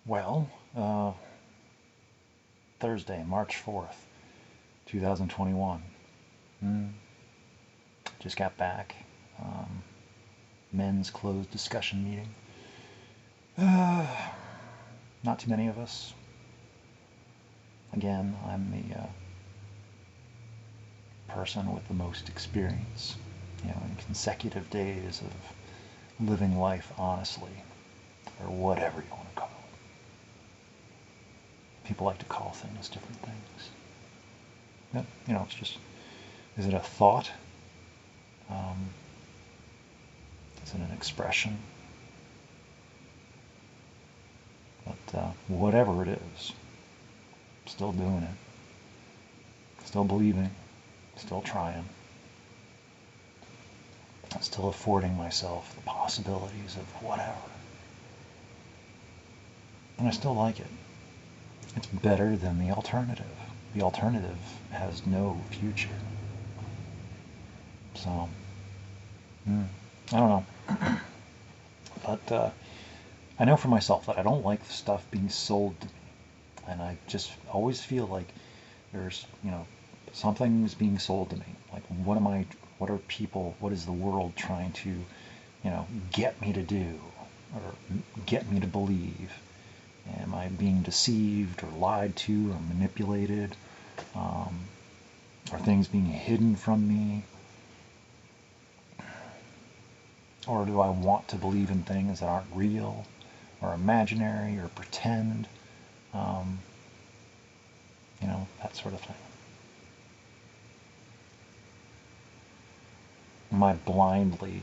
Well, Thursday, March 4th, 2021. Mm, just got back. Men's closed discussion meeting. Not too many of us. Again, I'm the person with the most experience, in consecutive days of living life honestly, or whatever you want to call it. People like to call things different things. But, it's just, is it a thought? Is it an expression? But whatever it is, still doing it, still believing, still trying, still affording myself the possibilities of whatever. And I still like it. It's better than the alternative. The alternative has no future. So, I don't know. But I know for myself that I don't like the stuff being sold to me. And I just always feel like there's, something's being sold to me. Like, what are people, what is the world trying to, get me to do or get me to believe? Am I being deceived or lied to or manipulated? Are things being hidden from me? Or do I want to believe in things that aren't real or imaginary or pretend? That sort of thing. Am I blindly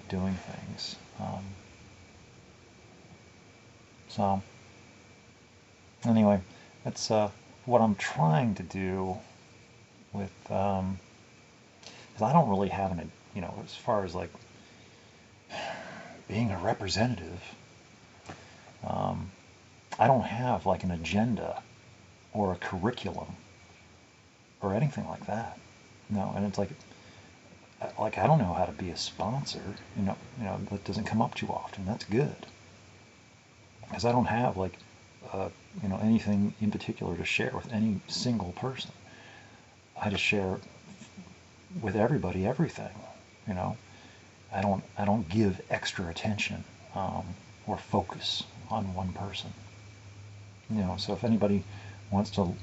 doing things? So, anyway, that's what I'm trying to do with, because I don't really have as far as like being a representative, I don't have like an agenda or a curriculum or anything like that. No, and it's like I don't know how to be a sponsor. That doesn't come up too often. That's good, because I don't have like anything in particular to share with any single person. I just share with everybody everything. I don't give extra attention or focus on one person. So if anybody wants to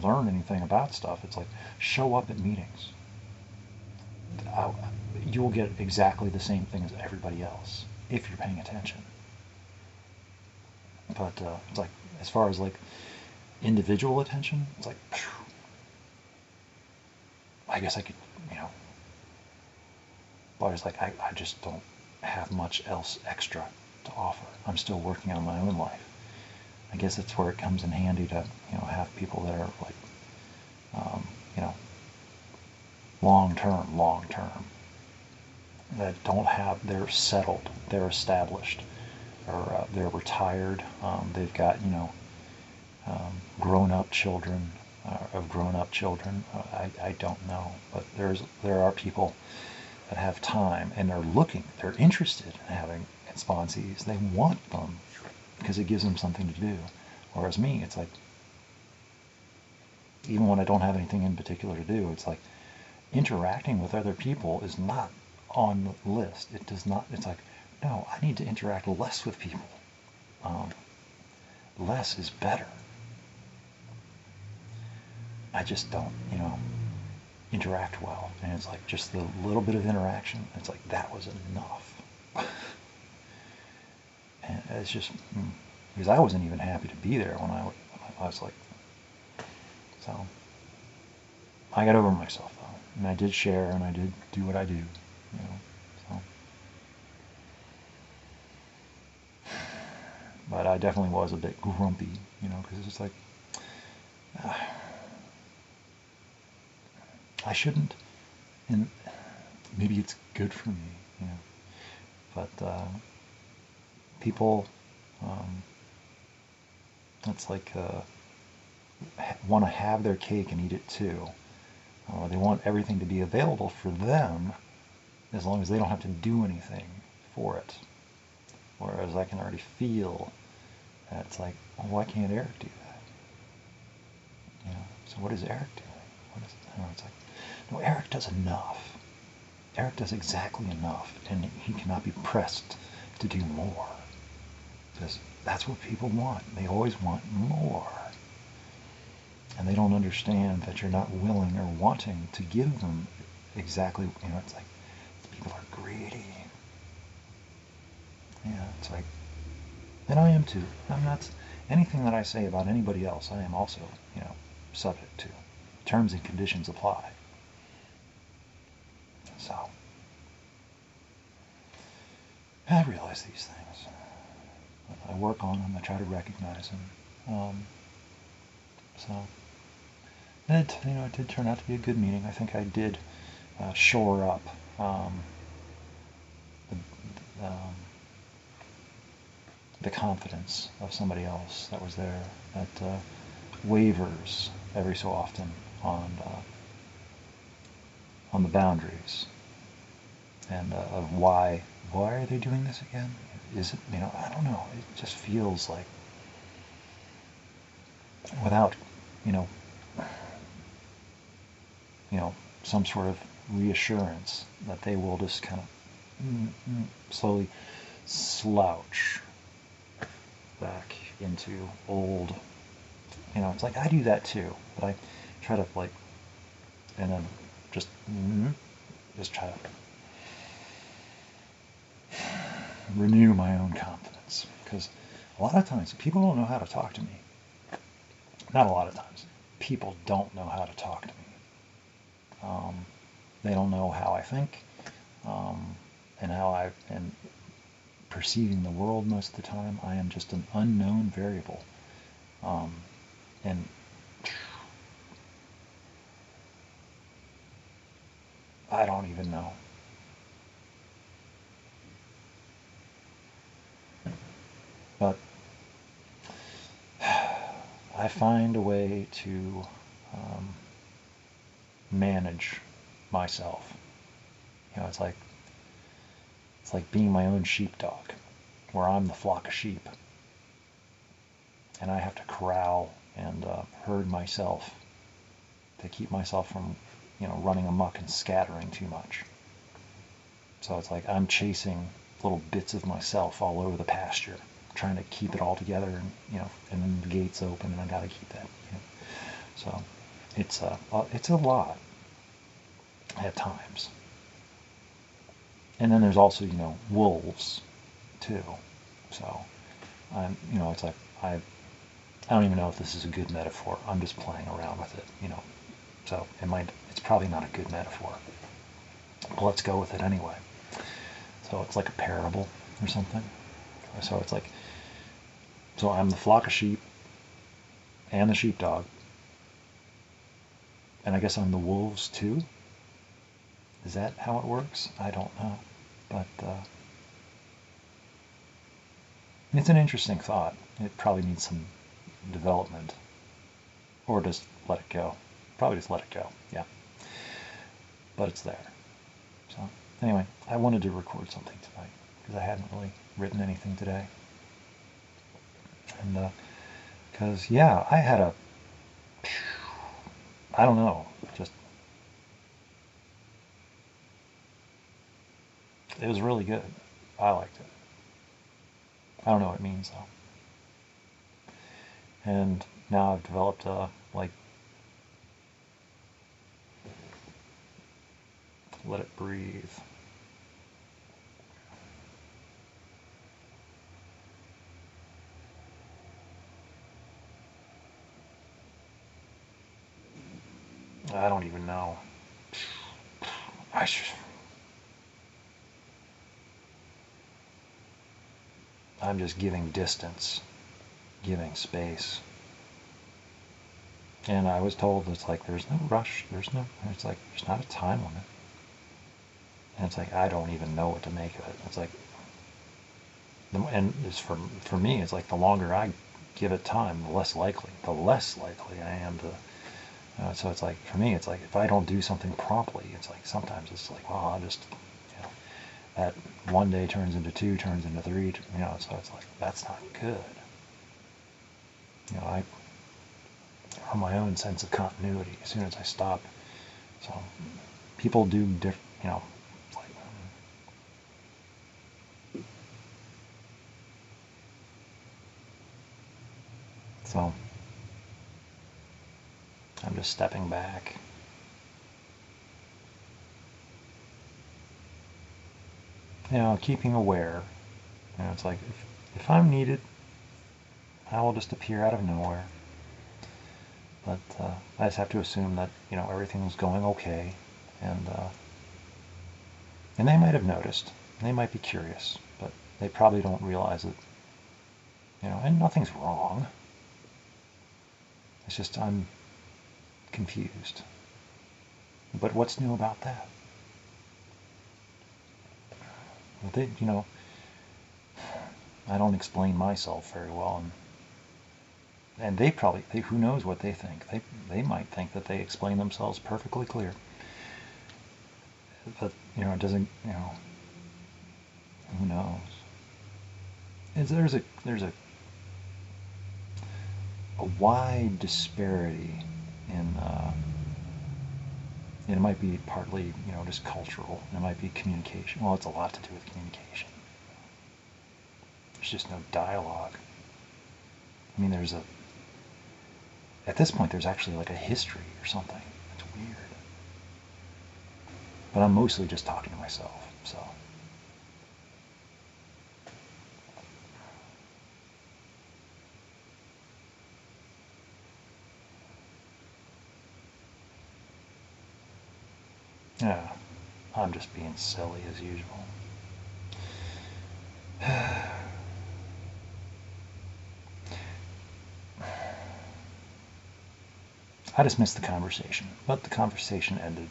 learn anything about stuff, it's like, show up at meetings. You will get exactly the same thing as everybody else if you're paying attention. But it's like, as far as like individual attention, it's like, phew, I guess I could, but it's like I just don't have much else extra to offer. I'm still working on my own life. I guess that's where it comes in handy to have people that are like long term, that don't have, they're settled, they're established, or they're retired. They've got grown up children, of grown up children. I don't know, but there are people that have time and they're interested in having sponsees. They want them because it gives them something to do. Whereas me, it's like, even when I don't have anything in particular to do, it's like interacting with other people is not on the list. It does not, it's like, no, I need to interact less with people. Less is better. I just don't, interact well. And it's like just the little bit of interaction, it's like that was enough. And it's just, because I wasn't even happy to be there when I was like, so I got over myself though, and I did share and I did do what I do, so. But I definitely was a bit grumpy, because it's like, I shouldn't, and maybe it's good for me, but people, it's like, want to have their cake and eat it too. They want everything to be available for them as long as they don't have to do anything for it. Whereas I can already feel And it's like, well, why can't Eric do that? So what is Eric doing? It's like, no, Eric does enough. Eric does exactly enough, and he cannot be pressed to do more. Because that's what people want. They always want more. And they don't understand that you're not willing or wanting to give them exactly, it's like, people are greedy. It's like, and I am too. I'm not, anything that I say about anybody else, I am also, subject to. Terms and conditions apply. So, I realize these things. I work on them. I try to recognize them. So, it did turn out to be a good meeting. I think I did shore up the confidence of somebody else that was there that wavers every so often on the boundaries and of why are they doing this again? Is it, I don't know. It just feels like without, some sort of reassurance that they will just kind of slowly slouch back into old, it's like I do that too, but I try to and then just try to renew my own confidence, because a lot of times people don't know how to talk to me. Not a lot of times. People don't know how to talk to me. They don't know how I think, and and perceiving the world most of the time. I am just an unknown variable. And I don't even know. But I find a way to manage myself. It's like being my own sheepdog, where I'm the flock of sheep, and I have to corral and herd myself to keep myself from, running amok and scattering too much. So it's like I'm chasing little bits of myself all over the pasture, trying to keep it all together, and then the gate's open, and I got to keep that. So it's a lot at times. And then there's also, wolves too. So it's like I don't even know if this is a good metaphor. I'm just playing around with it, So it's probably not a good metaphor. But let's go with it anyway. So it's like a parable or something. So it's like, so I'm the flock of sheep and the sheepdog. And I guess I'm the wolves too? Is that how it works? I don't know. But it's an interesting thought. It probably needs some development. Or just let it go. Probably just let it go, yeah. But it's there. So anyway, I wanted to record something tonight because I hadn't really written anything today. And because, I had I don't know, just, it was really good. I liked it. I don't know what it means though. And now I've developed let it breathe. I don't even know. I'm just giving distance, giving space. And I was told it's like there's no rush, it's not a time limit. And it's like I don't even know what to make of it. It's like, and it's for me, it's like the longer I give it time, the less likely I am to. So it's like, for me, it's like if I don't do something promptly, it's like sometimes it's like, well, I'll just, that one day turns into two, turns into three, so it's like, that's not good. I, or my own sense of continuity, as soon as I stop. So people do like, so I'm just stepping back. Keeping aware. It's like if I'm needed, I will just appear out of nowhere. But I just have to assume that everything's going okay, and they might have noticed. They might be curious, but they probably don't realize it. And nothing's wrong. It's just I'm confused. But what's new about that? Well, I don't explain myself very well, and they probably, who knows what they think. They might think that they explain themselves perfectly clear. But, it doesn't, who knows? There's a wide disparity in, it might be partly, just cultural. It might be communication. Well, it's a lot to do with communication. There's just no dialogue. I mean, at this point, there's actually like a history or something. It's weird. But I'm mostly just talking to myself, so. Yeah, I'm just being silly as usual. I just missed the conversation, but the conversation ended,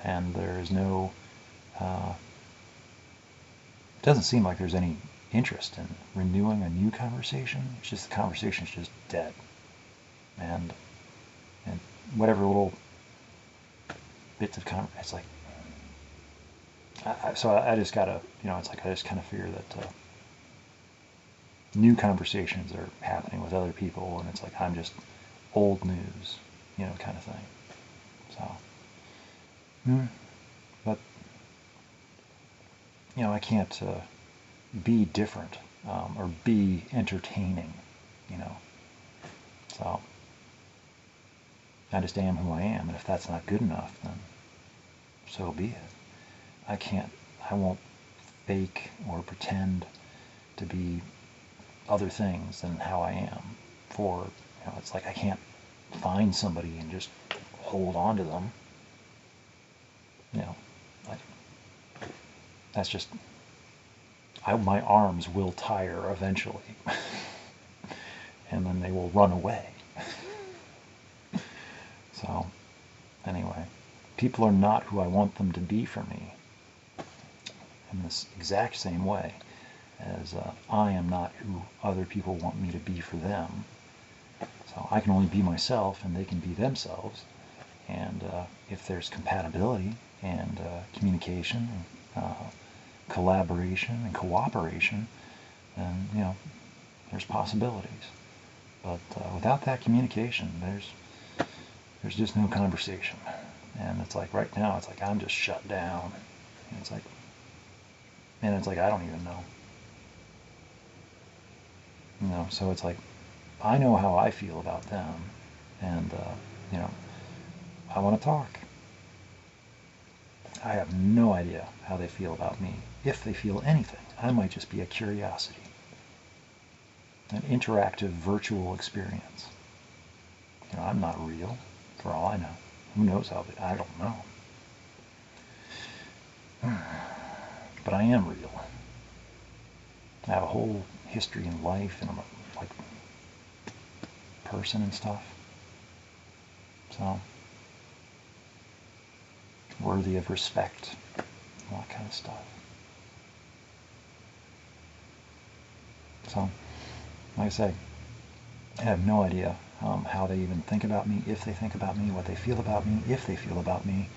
and there is no, it doesn't seem like there's any interest in renewing a new conversation. It's just the conversation's just dead, and whatever little bits of it's like, so I just gotta, it's like I just kind of fear that new conversations are happening with other people, and it's like I'm just old news, kind of thing. So, but I can't be different or be entertaining, So I just am who I am, and if that's not good enough, then so be it. I won't fake or pretend to be other things than how I am. It's like I can't find somebody and just hold on to them. Like, that's just, my arms will tire eventually, and then they will run away. So, anyway, people are not who I want them to be for me in this exact same way as I am not who other people want me to be for them. So I can only be myself, and they can be themselves. And if there's compatibility and communication, collaboration and cooperation, then there's possibilities. But without that communication, there's just no conversation. And it's like right now, it's like I'm just shut down. And it's like I don't even know. So it's like I know how I feel about them, and I want to talk. I have no idea how they feel about me, if they feel anything. I might just be a curiosity, an interactive virtual experience. I'm not real, for all I know. Who knows how I don't know. But I am real. I have a whole history in life, and I'm like person and stuff. So, worthy of respect, all that kind of stuff. So, like I say, I have no idea how they even think about me, if they think about me, what they feel about me, if they feel about me.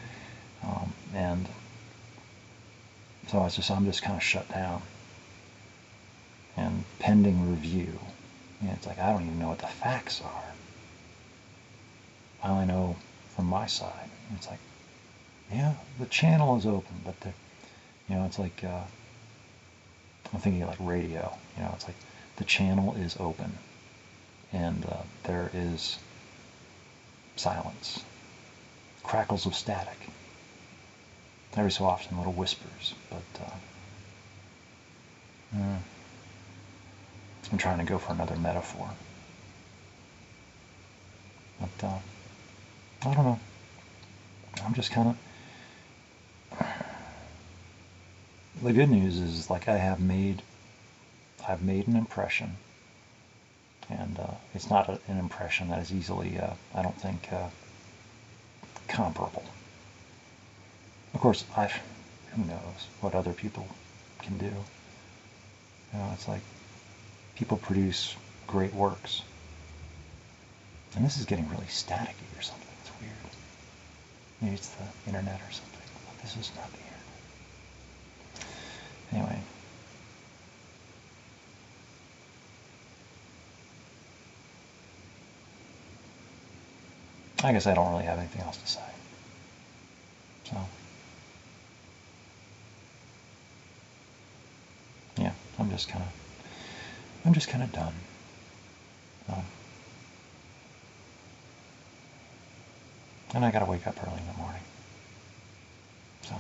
And so I'm just kind of shut down and pending review. And it's like, I don't even know what the facts are. I only know from my side. And it's like, yeah, the channel is open, but it's like, I'm thinking like radio. It's like the channel is open, and there is silence, crackles of static, every so often little whispers, but I'm trying to go for another metaphor. But I don't know. I'm just kind of. The good news is, like, I've made an impression, and it's not an impression that is easily, I don't think, comparable. Of course, who knows what other people can do. It's like people produce great works. And this is getting really staticky or something. It's weird. Maybe it's the internet or something. But this is not the internet. Anyway. I guess I don't really have anything else to say. So, yeah, I'm just kind of done. And I gotta wake up early in the morning. So.